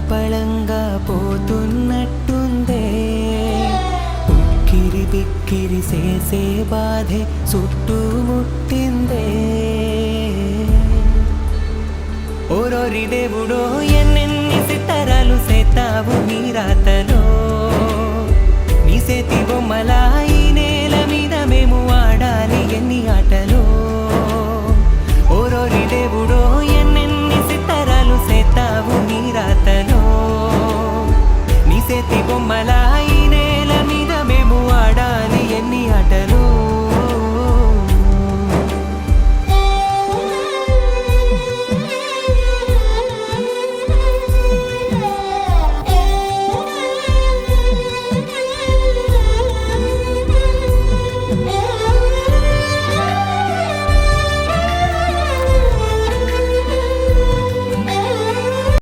చపళంగా పోతున్నట్టుందే. ఉక్కిరి బిక్కిరి చేసే బాధే చుట్టుముట్టిందే. ఓరోరి దేవుడో ఎన్నెన్ని సితారాలు సేతావు నీ రాత